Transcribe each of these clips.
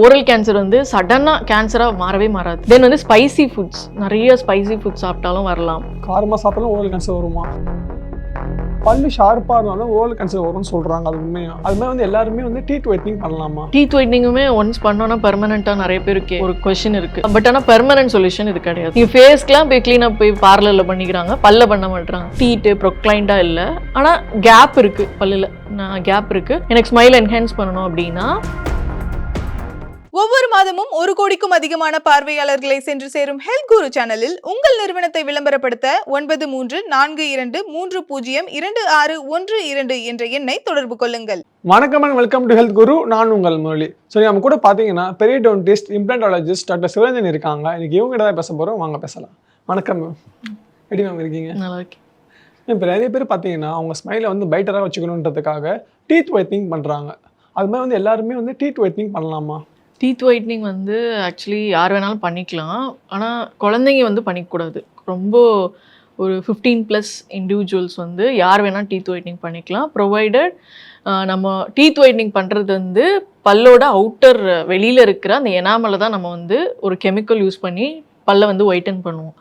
Oral cancer வந்து சடனாக கேன்சராக மாறவே மாறாது. தென் வந்து ஸ்பைசி ஃபுட்ஸ், நிறைய ஸ்பைசி ஃபுட்ஸ் சாப்பிட்டாலும் வரலாம். காரமாக சாப்பிட்டாலும் ஓரல் கேன்சர் வருமா? பல்லு ஷார்ப்பாக இருந்தாலும் ஓரல் கேன்சர் வரும்னு சொல்கிறாங்க, அது உண்மையா? அது மாதிரி வந்து எல்லாருமே வந்து டீத் ஒயிட்னிங் பண்ணலாமா? டீத் ஒயிட்னிங்குமே ஒன்ஸ் பண்ணோன்னா பெர்மனெண்ட்டாக நிறைய பேருக்கு ஒரு கொஸ்டின் இருக்குது. பட் ஆனால் பெர்மனன்ட் சொல்யூஷன் இது கிடையாது. நீங்கள் ஃபேஸ்க்குலாம் போய் க்ளீனாக போய் பார்லரில் பண்ணிக்கிறாங்க, பல்ல பண்ண மாட்டாங்க. டீட்டு ப்ரொக்ளைண்டாக இல்லை, ஆனால் கேப் இருக்குது பல்லில். கேப் இருக்குது. எனக்கு ஸ்மைல் என்ஹான்ஸ் பண்ணணும் அப்படின்னா ஒவ்வொரு மாதமும் 1 கோடிக்கும் அதிகமான பார்வையாளர்களை சென்று சேரும் ஹெல்த் குரு சேனலில் உங்கள் நிறுவனத்தை விளம்பரப்படுத்த 9340302612 என்ற எண்ணை தொடர்பு கொள்ளுங்கள். வணக்கம் அண்ட் வெல்கம் டு ஹெல்த் குரு. நான் உங்கள் முரளி. ஸோ நம்ம கூட பார்த்தீங்கன்னா பெரியோடோன்டிஸ்ட், இம்ப்ளான்டாலஜிஸ்ட் டாக்டர் சிவரஞ்சன் இருக்காங்க. இன்னைக்கு இவங்க கிட்ட தான் பேச போகிறோம், வாங்க பேசலாம். வணக்கம் மேம், எப்படி மேம் இருக்கீங்க? நல்லா இருக்கு. இப்போ நிறைய பேர் பார்த்தீங்கன்னா அவங்க ஸ்மைலை வந்து பைட்டராக வச்சுக்கணுன்றதுக்காக டீத் ஒயிட்னிங் பண்ணுறாங்க. அது மாதிரி வந்து எல்லாருமே வந்து டீத் ஒயிட்னிங் பண்ணலாமா? டீத் ஒயிட்னிங் வந்து ஆக்சுவலி யார் வேணாலும் பண்ணிக்கலாம், ஆனால் குழந்தைங்க வந்து பண்ணிக்கூடாது. ரொம்ப ஒரு 15+ இண்டிவிஜுவல்ஸ் வந்து யார் வேணால் டீத் ஒயிட்னிங் பண்ணிக்கலாம், ப்ரொவைடட் நம்ம டீத் ஒயிட்னிங் பண்ணுறது வந்து பல்லோட அவுட்டர் வெளியில் இருக்கிற அந்த எனாமலை தான் நம்ம வந்து ஒரு கெமிக்கல் யூஸ் பண்ணி பல்லை வந்து ஒயிட்டன் பண்ணுவோம்.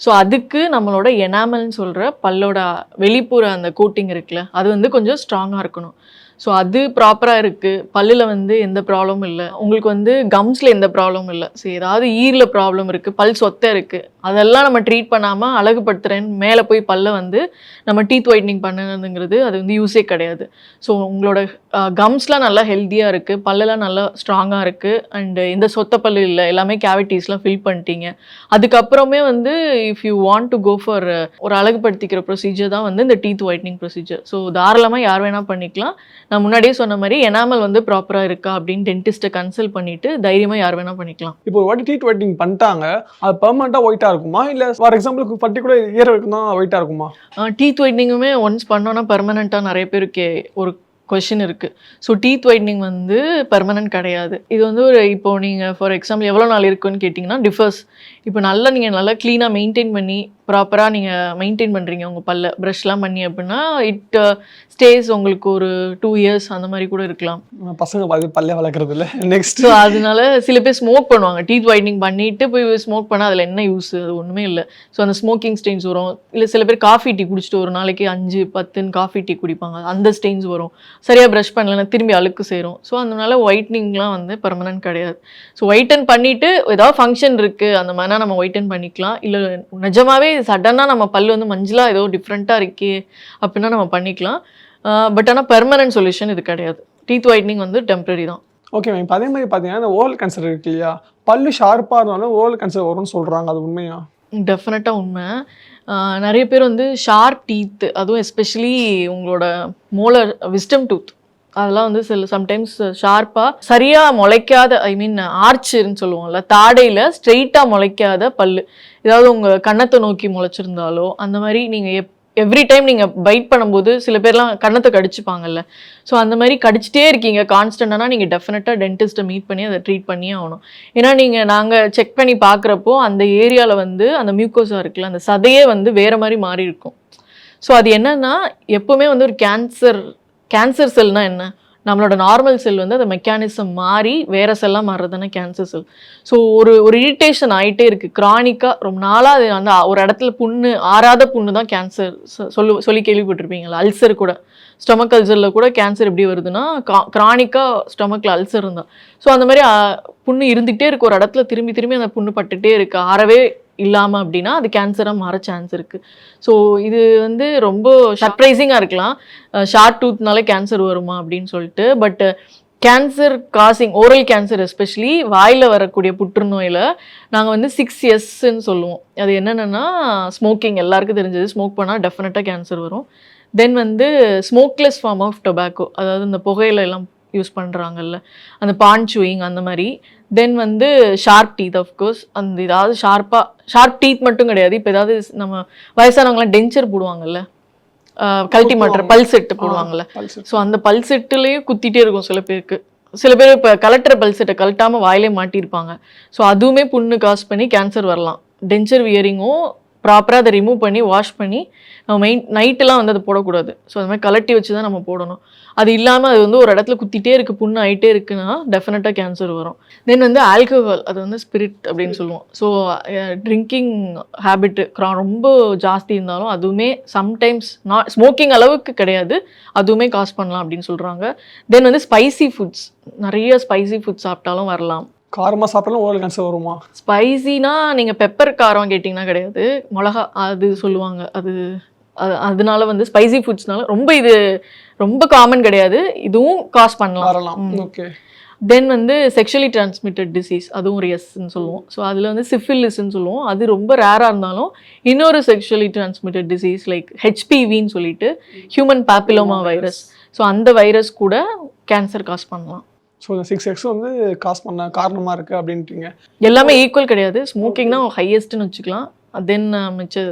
ஸோ அதுக்கு நம்மளோட எனாமல்னு சொல்கிற பல்லோட வெளிப்புற அந்த கோட்டிங் இருக்குல்ல, அது வந்து கொஞ்சம் ஸ்ட்ராங்காக இருக்கணும். ஸோ அது ப்ராப்பராக இருக்குது, பல்லில் வந்து எந்த ப்ராப்ளமும் இல்லை, உங்களுக்கு வந்து கம்ஸில் எந்த ப்ராப்ளமும் இல்லை. ஸோ ஏதாவது ஈரில் ப்ராப்ளம் இருக்குது, பல் சொத்தை இருக்குது, அதெல்லாம் நம்ம ட்ரீட் பண்ணாமல் அழகுபடுத்துகிறேன்னு மேலே போய் பல்லை வந்து நம்ம டீத் ஒயிட்னிங் பண்ணுங்கிறது அது வந்து யூஸே கிடையாது. ஸோ உங்களோட கம்ஸ்லாம் நல்லா ஹெல்த்தியாக இருக்குது, பல்லெல்லாம் நல்லா ஸ்ட்ராங்காக இருக்குது, அண்டு எந்த சொத்த பல்லு இல்லை, எல்லாமே கேவிட்டிஸ்லாம் ஃபில் பண்ணிட்டீங்க. அதுக்கப்புறமே வந்து if you want to go for ஒரு அழகுபடுத்திக்கிற ப்ரொசீஜர் தான் வந்து இந்த டீத் ஒயிட்னிங் ப்ரொசீஜர். ஸோ தாராளமாக யார் வேணால் பண்ணிக்கலாம். நான் முன்னாடியே சொன்ன மாதிரி எனாமல் வந்து ப்ராப்பராக இருக்கா அப்படின்னு டென்டிஸ்ட்டை கன்சல்ட் பண்ணிவிட்டு தைரியமாக யார் வேணால் பண்ணிக்கலாம். இப்போ ஒரு வாட்டி டீத் ஒயிட்னிங் பண்ணிட்டாங்க, அது பெர்மனெண்ட்டாக ஒயிட்டாக இருக்குமா, இல்லை ஃபார் எக்ஸாம்பிளுக்கு பர்டிகுலர் இயர் வரைக்கும் தான் ஒயிட்டாக இருக்குமா? டீத் ஒயிட்னிங்குமே ஒன்ஸ் பண்ணோன்னா பெர்மனெண்ட்டாக நிறைய பேருக்கு ஒரு கொஷின் இருக்குது. ஸோ டீத் ஒயிட்னிங் வந்து பெர்மனன்ட் கிடையாது. இது வந்து ஒரு இப்போது நீங்கள் ஃபார் எக்ஸாம்பிள் எவ்வளோ நாள் இருக்குன்னு கேட்டிங்கன்னா டிஃபர்ஸ். இப்போ நீங்கள் நல்லா க்ளீனாக மெயின்டைன் பண்ணி ப்ராப்பராக நீங்கள் மெயின்டைன் பண்ணுறீங்க உங்கள் பல்ல ப்ரஷ்லாம் பண்ணி அப்படின்னா இட் ஸ்டேஸ் உங்களுக்கு ஒரு 2 years அந்த மாதிரி கூட இருக்கலாம். பசங்க பல்லே வளர்க்குறது இல்லை நெக்ஸ்ட். ஸோ அதனால சில பேர் ஸ்மோக் பண்ணுவாங்க, டீத் ஒயிட்னிங் பண்ணிவிட்டு போய் ஸ்மோக் பண்ணால் அதில் என்ன யூஸ், அது ஒன்றுமே இல்லை. ஸோ அந்த ஸ்மோக்கிங் ஸ்டெயின்ஸ் வரும். இல்லை சில பேர் காஃபி டீ குடிச்சிட்டு ஒரு நாளைக்கு 5-10 காஃபி டீ குடிப்பாங்க, அந்த ஸ்டெயின்ஸ் வரும். சரியாக ப்ரஷ் பண்ணலன்னா திரும்பி அழுக்கு சேரும். ஸோ அதனால ஒயிட்னிங்லாம் வந்து பெர்மனன்ட் கிடையாது. ஸோ ஒயிட்டன் பண்ணிவிட்டு ஏதாவது ஃபங்க்ஷன் இருக்குது அந்த மாதிரினா நம்ம ஒயிட்டன் பண்ணிக்கலாம். இல்லை நிஜமாவே சடனாக நம்ம பல் வந்து மஞ்சளாக ஏதோ டிஃப்ரெண்ட்டாக இருக்கே அப்படின்னா நம்ம பண்ணிக்கலாம். பட் ஆனால் பெர்மனன்ட் சொல்யூஷன் இது கிடையாது. டீத் ஒயிட்னிங் வந்து டெம்பரரி தான். ஓகே மேம், இப்போ அதே மாதிரி பார்த்தீங்கன்னா இந்த ஓரல் கேன்சர் இருக்கு இல்லையா, பல்லு ஷார்ப்பாக இருந்தாலும் ஓரல் கேன்சர் வரும்னு சொல்கிறாங்க, அது உண்மையா? டெஃபினட்டாக உண்மை. நிறைய பேர் வந்து ஷார்ப் டீத், அதுவும் எஸ்பெஷலி உங்களோட மோலர் விஸ்டம் டூத், அதெல்லாம் வந்து சம்டைம்ஸ் ஷார்ப்பாக சரியாக முளைக்காத, ஐ மீன் ஆர்ச்சுன்னு சொல்லுவோம்ல, தாடையில் ஸ்ட்ரெயிட்டாக முளைக்காத பல் ஏதாவது உங்கள் கன்னத்தை நோக்கி முளைச்சிருந்தாலோ அந்த மாதிரி நீங்கள் எவ்ரி டைம் நீங்கள் பைட் பண்ணும்போது சில பேர்லாம் கன்னத்தை கடிச்சுப்பாங்கல்ல, ஸோ அந்த மாதிரி கடிச்சிட்டே இருக்கீங்க கான்ஸ்டன்டானா நீங்கள் டெஃபினட்டாக டென்டிஸ்ட்டை மீட் பண்ணி அதை ட்ரீட் பண்ணியே ஆகணும். ஏன்னா நாங்கள் செக் பண்ணி பார்க்குறப்போ அந்த ஏரியாவில் வந்து அந்த மியூக்கோஸா இருக்குல்ல, அந்த சதையே வந்து வேறு மாதிரி மாறி இருக்கும். ஸோ அது என்னன்னா எப்போவுமே வந்து ஒரு கேன்சர் செல்னால் என்ன, நம்மளோட நார்மல் செல் வந்து அந்த மெக்கானிசம் மாறி வேறு செல்லாக மாறுறதுனா கேன்சர் செல். ஸோ ஒரு இரிட்டேஷன் ஆகிட்டே இருக்குது க்ரானிக்காக, ரொம்ப நாளாக அது அந்த ஒரு இடத்துல புண்ணு, ஆறாத புண்ணு தான் கேன்சர் சொல்லி கேள்விப்பட்டிருப்பீங்களா? அல்சர் கூட, ஸ்டொமக் அல்சரில் கூட கேன்சர் எப்படி வருதுன்னா க்ரானிக்காக ஸ்டொமக்கில் அல்சர் இருந்தால். ஸோ அந்த மாதிரி புண்ணு இருந்துகிட்டே இருக்குது, ஒரு இடத்துல திரும்பி அந்த புண்ணு பட்டுகிட்டே இருக்குது, ஆறவே இல்லாமல் அப்படின்னா அது கேன்சராக மாற சான்ஸ் இருக்குது. ஸோ இது வந்து ரொம்ப சர்ப்ரைசிங்காக இருக்கலாம், ஷார்ட் டூத்னாலே கேன்சர் வருமா அப்படின்னு சொல்லிட்டு. But cancer causing oral cancer especially வாயில் வரக்கூடிய புற்றுநோயில் நாங்கள் வந்து 6Sன்னு சொல்லுவோம். அது என்னென்னா ஸ்மோக்கிங், எல்லாருக்கும் தெரிஞ்சது, ஸ்மோக் பண்ணால் டெஃபினட்டாக கேன்சர் வரும். தென் வந்து ஸ்மோக்லெஸ் ஃபார்ம் ஆஃப் டொபாக்கோ, அதாவது இந்த புகையில எல்லாம் யூஸ் பண்ணுறாங்கல்ல, அந்த பான் சூயிங் அந்த மாதிரி. தென் வந்து ஷார்ப் டீத், ஆஃப்கோர்ஸ் அந்த ஏதாவது ஷார்ப் டீத் மட்டும் கிடையாது, இப்போ ஏதாவது நம்ம வயசானவங்களாம் டென்ச்சர் போடுவாங்கல்ல, கழட்டி மாட்டுற பல் செட்டு போடுவாங்கல்ல, ஸோ அந்த பல் செட்டுலேயும் குத்திட்டே இருக்கும் சில பேருக்கு. சில பேர் இப்போ கலட்டுற பல் செட்டை கழட்டாமல் வாயிலே மாட்டியிருப்பாங்க. ஸோ அதுவுமே புண்ணு காஸ் பண்ணி கேன்சர் வரலாம். டென்ச்சர் வியரிங்கும் ப்ராப்பராக அதை ரிமூவ் பண்ணி வாஷ் பண்ணி நம்ம நைட்டெல்லாம் வந்து அதை போடக்கூடாது. ஸோ அது மாதிரி கலட்டி வச்சு தான் நம்ம போடணும். அது இல்லாமல் அது வந்து ஒரு இடத்துல குத்திட்டே இருக்குது, புண்ணு ஆகிட்டே இருக்குன்னா டெஃபினட்டாக கேன்சர் வரும். தென் வந்து ஆல்கஹால், அது வந்து ஸ்பிரிட் அப்படின்னு சொல்லுவோம். ஸோ ட்ரிங்கிங் ஹேபிட்டு ரொம்ப ஜாஸ்தி இருந்தாலும் அதுவுமே சம்டைம்ஸ் ஸ்மோக்கிங் அளவுக்கு கிடையாது, அதுவுமே காஸ் பண்ணலாம் அப்படின்னு சொல்கிறாங்க. தென் வந்து ஸ்பைசி ஃபுட்ஸ், நிறைய ஸ்பைசி ஃபுட்ஸ் சாப்பிட்டாலும் வரலாம். காரமாக சாப்பிட்டாலும் ஓரல் கேன்சர் வருமா? ஸ்பைசினா நீங்கள் பெப்பர் காரம் கேட்டிங்கன்னா கிடையாது, மிளகா அது சொல்லுவாங்க. அதனால வந்து ஸ்பைசி ஃபுட்ஸ்னால இது ரொம்ப காமன் கிடையாது, இதுவும் காஸ் வரலாம். ஓகே. தென் வந்து செக்ஷுவலி டிரான்ஸ்மிட்டட் டிசீஸ், அதுவும் ஒரு எஸ்ன்னு சொல்லுவோம். ஸோ அதில் வந்து சிஃபிலிஸ்ன்னு சொல்லுவோம், அது ரொம்ப ரேராக இருந்தாலும் இன்னொரு செக்ஷுவலி டிரான்ஸ்மிட்டட் டிசீஸ் லைக் ஹெச்பிவின்னு சொல்லிட்டு ஹியூமன் பாப்பிலோமா வைரஸ், ஸோ அந்த வைரஸ் கூட கேன்சர் காஸ் பண்ணலாம். ஸோ இந்த 6X வந்து காஸ் பண்ண காரணமாக இருக்குது அப்படின்ட்டுங்க. எல்லாமே ஈக்குவல் கிடையாது, ஸ்மோக்கிங் தான் ஹையஸ்ட்னு வச்சுக்கலாம். தென் மிச்ச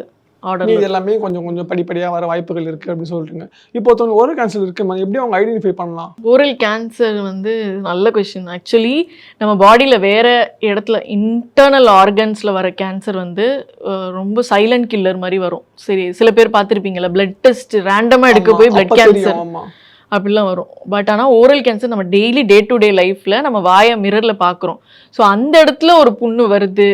ஆர்டர் இது எல்லாமே கொஞ்சம் கொஞ்சம் படிப்படியாக வர வாய்ப்புகள் இருக்குது அப்படின்னு சொல்லிட்டுங்க. இப்போ ஒருத்தவங்க ஓரல் கேன்சர் இருக்குது, எப்படி அவங்க ஐடென்டிஃபை பண்ணலாம்? ஓரல் கேன்சர் வந்து நல்ல கொஸ்டின். ஆக்சுவலி நம்ம பாடியில் வேறு இடத்துல இன்டர்னல் ஆர்கன்ஸில் வர கேன்சர் வந்து ரொம்ப சைலண்ட் கில்லர் மாதிரி வரும். சரி, சில பேர் பார்த்துருப்பீங்களா, பிளட் டெஸ்ட் ரேண்டமாக எடுக்க போய் பிளட் கேன்சர் அப்படிலாம் வரும். பட் ஆனால் ஓரல் கேன்சர் நம்ம டெய்லி டே டு டே லைஃப்பில் நம்ம வாயை மிரரில் பார்க்குறோம். ஸோ அந்த இடத்துல ஒரு புண்ணு வருது,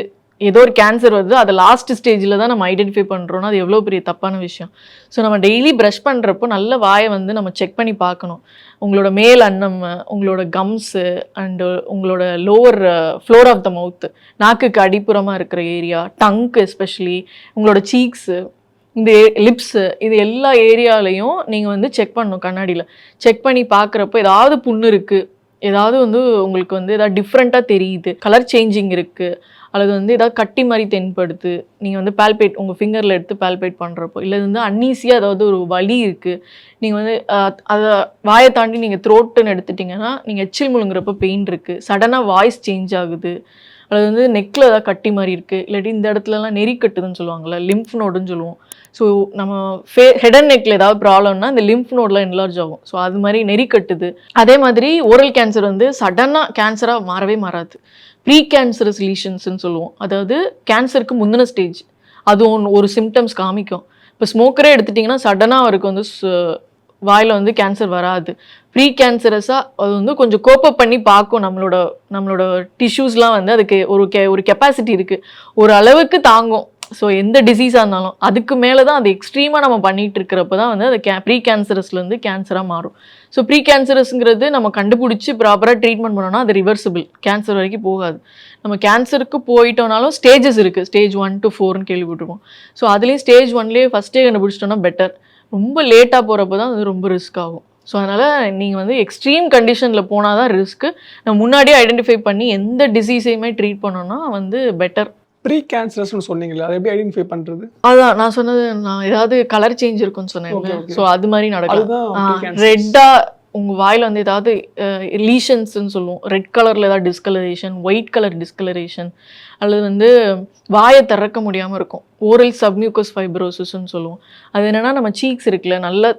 ஏதோ ஒரு கேன்சர் வருது, அதை லாஸ்ட் ஸ்டேஜில் தான் நம்ம ஐடென்டிஃபை பண்ணுறோன்னா அது எவ்வளோ பெரிய தப்பான விஷயம். ஸோ நம்ம டெய்லி ப்ரஷ் பண்ணுறப்போ நல்ல வாயை வந்து நம்ம செக் பண்ணி பார்க்கணும். உங்களோட மேல் அன்னம், உங்களோட கம்ஸு அண்டு உங்களோட லோவர் ஃப்ளோர் ஆஃப் த மவுத்து, நாக்குக்கு அடிப்புறமாக இருக்கிற ஏரியா, டங்க்கு எஸ்பெஷலி, உங்களோட சீக்ஸு, இந்த லிப்ஸு, இது எல்லா ஏரியாலையும் நீங்கள் வந்து செக் பண்ணணும். கண்ணாடியில் செக் பண்ணி பார்க்குறப்போ ஏதாவது புண்ணு இருக்குது, ஏதாவது வந்து உங்களுக்கு வந்து ஏதாவது டிஃப்ரெண்ட்டாக தெரியுது, கலர் சேஞ்சிங் இருக்குது, அல்லது வந்து ஏதாவது கட்டி மாதிரி தென்படுது, நீங்கள் வந்து பால்பேட் உங்கள் ஃபிங்கரில் எடுத்து பால்பேட் பண்ணுறப்போ, இல்லை வந்து அன்னீஸியாக ஏதாவது ஒரு வலி இருக்குது, நீங்கள் வந்து அதை வாயை தாண்டி நீங்கள் த்ரோட்டுன்னு எடுத்துட்டிங்கன்னா நீங்கள் எச்சில் முழுங்குறப்போ பெயின் இருக்குது, சடனாக வாய்ஸ் சேஞ்ச் ஆகுது, அல்லது வந்து நெக்கில் ஏதாவது கட்டி மாதிரி இருக்குது, இல்லாட்டி இந்த இடத்துலலாம் நெறி கட்டுதுன்னு சொல்லுவாங்கள்ல, லிம்ஃப் நோடுன்னு சொல்லுவோம். ஸோ நம்ம ஹெட் அண்ட் நெக்கில் ஏதாவது ப்ராப்ளம்னா இந்த லிம்ஃப் நோட்லாம் என்லார்ஜ் ஆகும். ஸோ அது மாதிரி நெறி கட்டுது. அதே மாதிரி ஓரல் கேன்சர் வந்து சடனாக கேன்சராக மாறவே மாறாது. ப்ரீ கேன்சரஸ் லீஷன்ஸ்ன்னு சொல்லுவோம், அதாவது கேன்சருக்கு முந்தின ஸ்டேஜ், அது ஒரு சிம்டம்ஸ் காமிக்கும். இப்போ ஸ்மோக்கரே எடுத்துட்டிங்கன்னா சடனாக அவருக்கு வந்து வாயில் வந்து கேன்சர் வராது. ப்ரீ கேன்சரஸாக அது வந்து கொஞ்சம் கோப்பப் பண்ணி பார்க்கும். நம்மளோட டிஷ்யூஸ்லாம் வந்து அதுக்கு ஒரு கெப்பாசிட்டி இருக்குது, ஒரு அளவுக்கு தாங்கும். ஸோ எந்த டிசீஸாக இருந்தாலும் அதுக்கு மேலே தான் அது எக்ஸ்ட்ரீமாக நம்ம பண்ணிகிட்டு இருக்கிறப்ப தான் வந்து அது ப்ரீ கேன்சரஸ்லேருந்து கேன்சராக மாறும். ஸோ ப்ரீ கேன்சரஸ்ங்கிறது நம்ம கண்டுபிடிச்சி ப்ராப்பராக ட்ரீட்மெண்ட் பண்ணோன்னா அது ரிவர்சிபிள், கேன்சர் வரைக்கும் போகாது. நம்ம கேன்சருக்கு போயிட்டோம்னாலும் ஸ்டேஜஸ் இருக்குது, ஸ்டேஜ் 1 to 4ன்னு கேள்விப்பட்டிருப்போம். ஸோ அதுலேயும் ஸ்டேஜ் 1லேயே ஃபஸ்ட்டே கண்டுபிடிச்சிட்டோன்னா பெட்டர். ரொம்ப லேட்டாக போகிறப்ப தான் அது ரொம்ப ரிஸ்க் ஆகும். ஸோ அதனால் நீங்கள் வந்து எக்ஸ்ட்ரீம் கண்டிஷனில் போனால் தான் ரிஸ்க்கு. நம்ம முன்னாடியே ஐடென்டிஃபை பண்ணி எந்த டிசீஸையுமே ட்ரீட் பண்ணோன்னா வந்து பெட்டர். ப்ரீ கேன்சரஸ்னு சொன்னீங்களா, அதை எப்படி ஐடென்டிஃபை பண்ணுறது? அதான் நான் சொன்னது, நான் ஏதாவது கலர் சேஞ்ச் இருக்குன்னு சொன்னேன். ஸோ அது மாதிரி நடக்கும். ரெட்டாக உங்கள் வாயில் வந்து ஏதாவது லீஷன்ஸ்ன்னு சொல்லுவோம், ரெட் கலரில் ஏதாவது டிஸ்கலரேஷன், ஒயிட் கலர் டிஸ்கலரேஷன், அல்லது வந்து வாயை திறக்க முடியாமல் இருக்கும், ஓரல் சப்மியூக்கஸ் ஃபைப்ரோசிஸ்ன்னு சொல்லுவோம். அது என்னென்னா நம்ம சீக்ஸ் இருக்குல்ல, நல்ல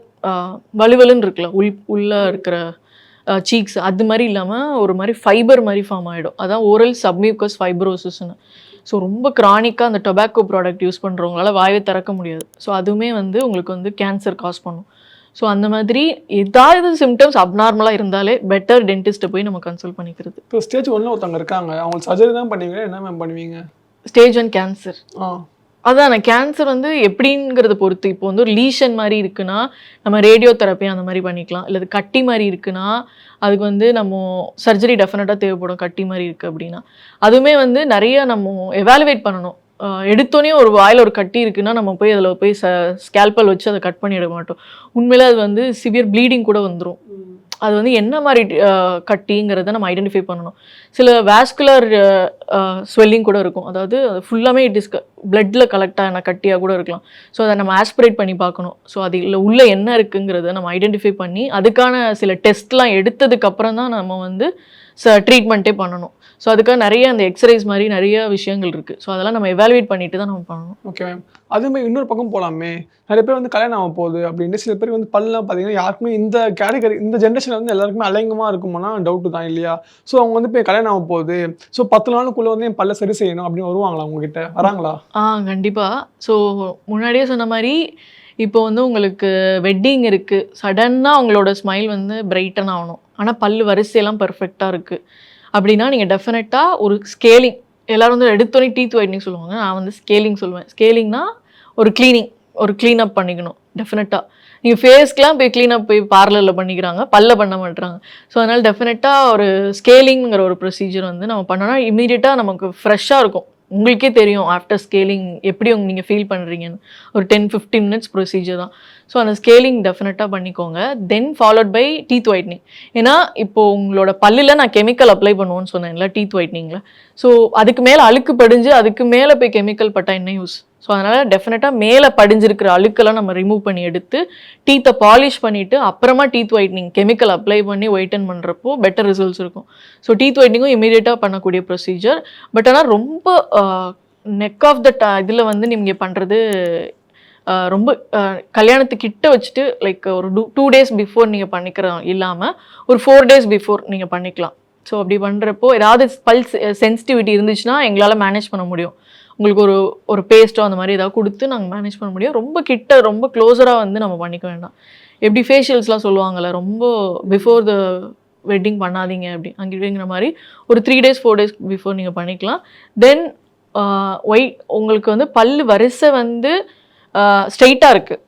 வலுவலுன்னு இருக்குல்ல, உள்ளே இருக்கிற சீக்ஸ், அது மாதிரி இல்லாமல் ஒரு மாதிரி ஃபைபர் மாதிரி ஃபார்ம் ஆகிடும், அதான் ஓரல் சப்மியூக்கஸ் ஃபைப்ரோசிஸ்ன்னு. ஸோ ரொம்ப க்ரானிக்காக அந்த டொபாக்கோ ப்ராடக்ட் யூஸ் பண்ணுறவங்களால வாயை திறக்க முடியாது. ஸோ அதுவுமே வந்து உங்களுக்கு வந்து கேன்சர் காஸ் பண்ணும். ஸோ அந்த மாதிரி ஏதாவது சிம்டம்ஸ் அப்நார்மலாக இருந்தாலே பெட்டர் டென்டிஸ்ட்டை போய் நம்ம கன்சல்ட் பண்ணிக்கிறது. இப்போ ஸ்டேஜ் 1 ஒருத்தவங்க இருக்காங்க, அவங்களுக்கு சர்ஜரி தான் பண்ணுவீங்க, என்ன மேம் பண்ணுவீங்க? ஸ்டேஜ் 1 கேன்சர், அதான் கேன்சர் வந்து எப்படிங்கிறத பொறுத்து. இப்போ வந்து ஒரு லீஷன் மாதிரி இருக்குன்னா நம்ம ரேடியோ தெரப்பி அந்த மாதிரி பண்ணிக்கலாம். இல்லை கட்டி மாதிரி இருக்குன்னா அதுக்கு வந்து நம்ம சர்ஜரி டெஃபினட்டாக தேவைப்படும். கட்டி மாதிரி இருக்குது அப்படின்னா அதுவுமே வந்து நிறைய நம்ம எவாலுவேட் பண்ணணும். எடுத்தோடனே ஒரு வாயில் ஒரு கட்டி இருக்குன்னா நம்ம போய் அதில் போய் ஸ்கேல்பல் வச்சு அதை கட் பண்ணிட மாட்டோம். உண்மையிலே அது வந்து சிவியர் ப்ளீடிங் கூட வந்துடும். அது வந்து என்ன மாதிரி கட்டிங்கிறத நம்ம ஐடென்டிஃபை பண்ணணும். சில வாஸ்குலர் ஸ்வெல்லிங் கூட இருக்கும், அதாவது ஃபுல்லாமே பிளட்டில் கலெக்ட் ஆன கட்டியாக கூட இருக்கலாம். ஸோ அதை நம்ம ஆஸ்பிரேட் பண்ணி பார்க்கணும். ஸோ அது உள்ளே என்ன இருக்குங்கிறத நம்ம ஐடென்டிஃபை பண்ணி அதுக்கான சில டெஸ்ட்லாம் எடுத்ததுக்கப்புறம் தான் நம்ம வந்து ட்ரீட்மெண்ட்டே பண்ணணும். ஸோ அதுக்காக நிறைய அந்த எக்ஸசைஸ் மாதிரி நிறைய விஷயங்கள் இருக்குது. ஸோ அதெல்லாம் நம்ம எவாலுவேட் பண்ணிட்டு தான் நம்ம பண்ணணும். Okay ma'am. அதுமாதிரி இன்னொரு பக்கம் போகலாமே, நிறைய பேர் வந்து கல்யாணம் ஆக போகுது அப்படின்ட்டு சில பேர் வந்து பல்லாம் பார்த்தீங்கன்னா யாருக்குமே இந்த கேட்டகரி இந்த ஜென்ரேஷனில் வந்து எல்லாருக்குமே அலங்கமாக இருக்குமானா டவுட்டு தான் இல்லையா? ஸோ அவங்க வந்து இப்போ கல்யாணம் ஆக போகுது, ஸோ 10 நாளுக்குள்ள நாளுக்குள்ள வந்து என் பல்ல சரி செய்யணும் அப்படின்னு வருவாங்களா உங்ககிட்ட? வராங்களா? கண்டிப்பாக. ஸோ முன்னாடியே சொன்ன மாதிரி இப்போ வந்து உங்களுக்கு வெட்டிங் இருக்குது, சடனாக உங்களோட ஸ்மைல் வந்து பிரைட்டன் ஆகணும், ஆனால் பல்லு வரிசையெல்லாம் பர்ஃபெக்டாக இருக்குது அப்படின்னா நீங்கள் டெஃபினட்டாக ஒரு ஸ்கேலிங், எல்லோரும் வந்து எடுத்தோடனே டீத் ஒயிட்னிங் சொல்லுவாங்க, நான் வந்து ஸ்கேலிங் சொல்லுவேன். ஸ்கேலிங்னா ஒரு க்ளீனப் பண்ணிக்கணும் டெஃபினட்டாக. நீங்கள் ஃபேஸ்க்கெலாம் போய் க்ளீனப் போய் பார்லரில் பண்ணிக்கிறாங்க, பல்ல பண்ண மாட்டுறாங்க. ஸோ அதனால் டெஃபினட்டாக ஒரு ஸ்கேலிங்கிற ஒரு ப்ரொசீஜர் வந்து நம்ம பண்ணோன்னா இமீடியட்டாக நமக்கு ஃப்ரெஷ்ஷாக இருக்கும். உங்களுக்கே தெரியும் ஆஃப்டர் ஸ்கேலிங் எப்படி நீங்கள் ஃபீல் பண்ணுறீங்கன்னு. ஒரு 10-15 மினிட்ஸ் ப்ரொசீஜர் தான். ஸோ அந்த ஸ்கேலிங் டெஃபினட்டாக பண்ணிக்கோங்க. Then followed by teeth whitening. ஏன்னா இப்போது உங்களோட பல்லில் நான் கெமிக்கல் அப்ளை பண்ணுவோன்னு சொன்னேன்ல டீத் ஒயிட்னிங்கில். ஸோ அதுக்கு மேலே அழுக்கு படிஞ்சு அதுக்கு மேலே போய் கெமிக்கல் பட்டா என்ன யூஸ்? ஸோ அதனால் டெஃபினட்டாக மேலே படிஞ்சிருக்கிற அழுக்கெல்லாம் நம்ம ரிமூவ் பண்ணி எடுத்து டீத்தை பாலிஷ் பண்ணிவிட்டு அப்புறமா டீத் ஒயிட்னிங் கெமிக்கல் அப்ளை பண்ணி ஒயிட்டன் பண்ணுறப்போ பெட்டர் ரிசல்ட்ஸ் இருக்கும். ஸோ டீத் ஒயிட்னிங்கும் இமீடியட்டாக பண்ணக்கூடிய ப்ரொசீஜர். பட் ஆனால் ரொம்ப நெக் ஆஃப் த இதில் வந்து நீங்கள் பண்ணுறது ரொம்ப கல்யாணத்துக்கிட்ட வச்சுட்டு லைக் ஒரு 2 days பிஃபோர் நீங்கள் பண்ணிக்கிற இல்லாமல் ஒரு 4 days பிஃபோர் நீங்கள் பண்ணிக்கலாம். ஸோ அப்படி பண்ணுறப்போ ஏதாவது பல்ஸ் சென்சிட்டிவிட்டி இருந்துச்சுன்னா எங்களால் மேனேஜ் பண்ண முடியும். உங்களுக்கு ஒரு பேஸ்ட்டோ அந்த மாதிரி ஏதாவது கொடுத்து நாங்கள் மேனேஜ் பண்ண முடியும். ரொம்ப கிட்ட ரொம்ப க்ளோஸராக வந்து நம்ம பண்ணிக்க வேண்டாம். எப்படி ஃபேஷியல்ஸ்லாம் சொல்லுவாங்கள்ல, ரொம்ப பிஃபோர் த வெட்டிங் பண்ணாதீங்க அப்படிங்கிற மாதிரி ஒரு 3 days 4 days பிஃபோர் நீங்கள் பண்ணிக்கலாம். தென் உங்களுக்கு வந்து பல்லு வரிசை வந்து ஸ்ட்ரெயிட்டாக இருக்குது,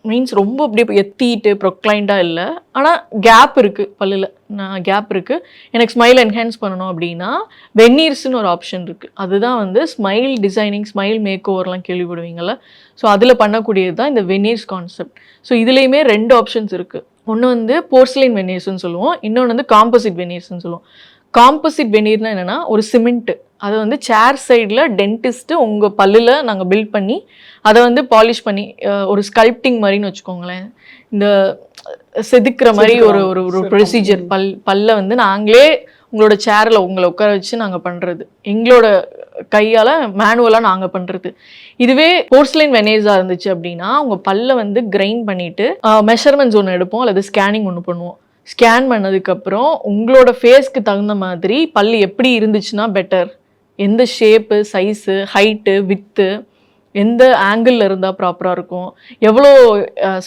மீன்ஸ் ரொம்ப அப்படியே எத்திட்டு ப்ரொக்ளைண்டாக இல்லை, ஆனால் கேப் இருக்குது பல்லில், கேப் இருக்குது. எனக்கு ஸ்மைல் என்ஹான்ஸ் பண்ணணும் அப்படின்னா வெந்நீர்ஸ்னு ஒரு ஆப்ஷன் இருக்குது. அதுதான் வந்து ஸ்மைல் டிசைனிங், ஸ்மைல் மேக் ஓவர்லாம் கேள்விப்படுவீங்கள்ல. ஸோ அதில் பண்ணக்கூடியது தான் இந்த வெந்நீர்ஸ் கான்செப்ட். ஸோ இதுலேயுமே 2 ஆப்ஷன்ஸ் இருக்குது. ஒன்று வந்து போர்ஸ்லின் வெந்நீர்ஸ்ன்னு சொல்லுவோம், இன்னொன்று வந்து காம்போசிட் வெந்நீர்ஸ்ன்னு சொல்லுவோம். காம்போசிட் வெந்நீர்னா என்னென்னா ஒரு சிமெண்ட்டு, அதை வந்து சேர் சைடில் டென்டிஸ்ட்டு உங்கள் பல்லில் நாங்கள் பில்ட் பண்ணி அதை வந்து பாலிஷ் பண்ணி ஒரு ஸ்கல்ப்டிங் மாதிரின்னு வச்சுக்கோங்களேன். இந்த செதுக்கிற மாதிரி ஒரு ப்ரொசீஜர். பல்ல வந்து நாங்களே உங்களோட சேரில் உங்களை உட்கார வச்சு நாங்கள் பண்ணுறது, எங்களோட கையால் மேனுவலாக நாங்கள் பண்ணுறது. இதுவே போர்ஸ்லைன் வெனேஸாக இருந்துச்சு அப்படின்னா உங்கள் பல்ல வந்து கிரைண்ட் பண்ணிவிட்டு மெஷர்மெண்ட்ஸ் ஒன்று எடுப்போம் அல்லது ஸ்கேனிங் ஒன்று பண்ணுவோம். ஸ்கேன் பண்ணதுக்கப்புறம் உங்களோட ஃபேஸ்க்கு தகுந்த மாதிரி பல் எப்படி இருந்துச்சுன்னா பெட்டர், எந்த ஷேப்பு, சைஸு, ஹைட்டு, வித்து, எந்த ஆங்கிளில் இருந்தால் ப்ராப்பராக இருக்கும், எவ்வளோ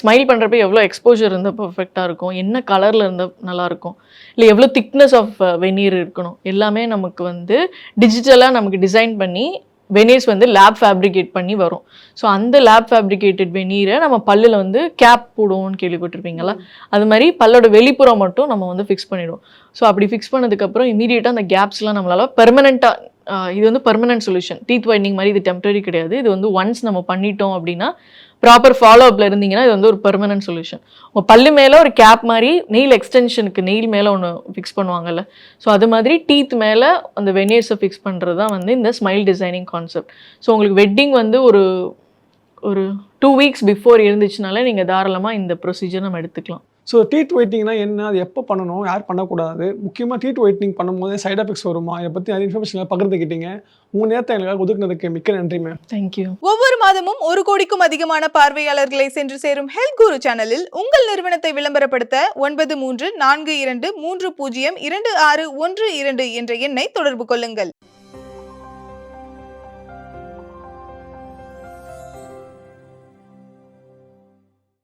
ஸ்மைல் பண்ணுறப்ப எவ்வளோ எக்ஸ்போஜர் இருந்தால் பர்ஃபெக்டாக இருக்கும், என்ன கலரில் இருந்தால் நல்லாயிருக்கும், இல்லை எவ்வளோ திக்னஸ் ஆஃப் வெந்நீர் இருக்கணும், எல்லாமே நமக்கு வந்து டிஜிட்டலாக நமக்கு டிசைன் பண்ணி வெந்நீர்ஸ் வந்து லேப் ஃபேப்ரிகேட் பண்ணி வரும். ஸோ அந்த லேப் ஃபேப்ரிகேட்டட் வெந்நீரை நம்ம பல்லில் வந்து கேப் போடுவோம்னு கேள்விப்பட்டிருப்பீங்களா, அது மாதிரி பல்லோட வெளிப்புறம் மட்டும் நம்ம வந்து ஃபிக்ஸ் பண்ணிவிடுவோம். ஸோ அப்படி ஃபிக்ஸ் பண்ணதுக்கப்புறம் இமீடியட்டாக அந்த கேப்ஸ்லாம் நம்மளால் பெர்மனெண்ட்டாக, இது வந்து பெர்மனன்ட் சொல்யூஷன். டீத் ஒயிட்னிங் மாதிரி இது டெம்பரரி கிடையாது. இது வந்து ஒன்ஸ் நம்ம பண்ணிட்டோம் அப்படின்னா ப்ராப்பர் ஃபாலோ அப்பில் இருந்தீங்கன்னா இது வந்து ஒரு பெர்மனன்ட் சொல்யூஷன். உங்கள் பல்லு மேலே ஒரு கேப் மாதிரி நெயில் எக்ஸ்டென்ஷனுக்கு நெயில் மேலே ஒன்று ஃபிக்ஸ் பண்ணுவாங்கல்ல, ஸோ அது மாதிரி டீத் மேலே அந்த வெனீர்ஸை ஃபிக்ஸ் பண்ணுறது தான் வந்து இந்த ஸ்மைல் டிசைனிங் கான்செப்ட். ஸோ உங்களுக்கு வெட்டிங் வந்து ஒரு 2 weeks பிஃபோர் இருந்துச்சுனால நீங்கள் தாராளமாக இந்த ப்ரொசீஜர் நம்ம எடுத்துக்கலாம். ஸோ டீத் ஒயிட்னிங்னா என்ன, அது எப்போ பண்ணணும், யார் பண்ணக்கூடாது, முக்கியமாக டீத் ஒயிட்னிங் பண்ணும்போது சைட் எஃபெக்ட்ஸ் வருமா, இதை பற்றி நிறைய இன்ஃபர்மேஷன் பகிர்ந்துக்கிட்டீங்க. உங்கள் நேரத்தை எங்களுக்காக ஒதுக்குனதுக்கு மிக்க நன்றி மேம். தேங்க்யூ. ஒவ்வொரு மாதமும் 1 கோடிக்கும் அதிகமான பார்வையாளர்களை சென்று சேரும் ஹெல்த் குரு சேனலில் உங்கள் நிறுவனத்தை விளம்பரப்படுத்த 9342302612 என்ற எண்ணை தொடர்பு கொள்ளுங்கள்.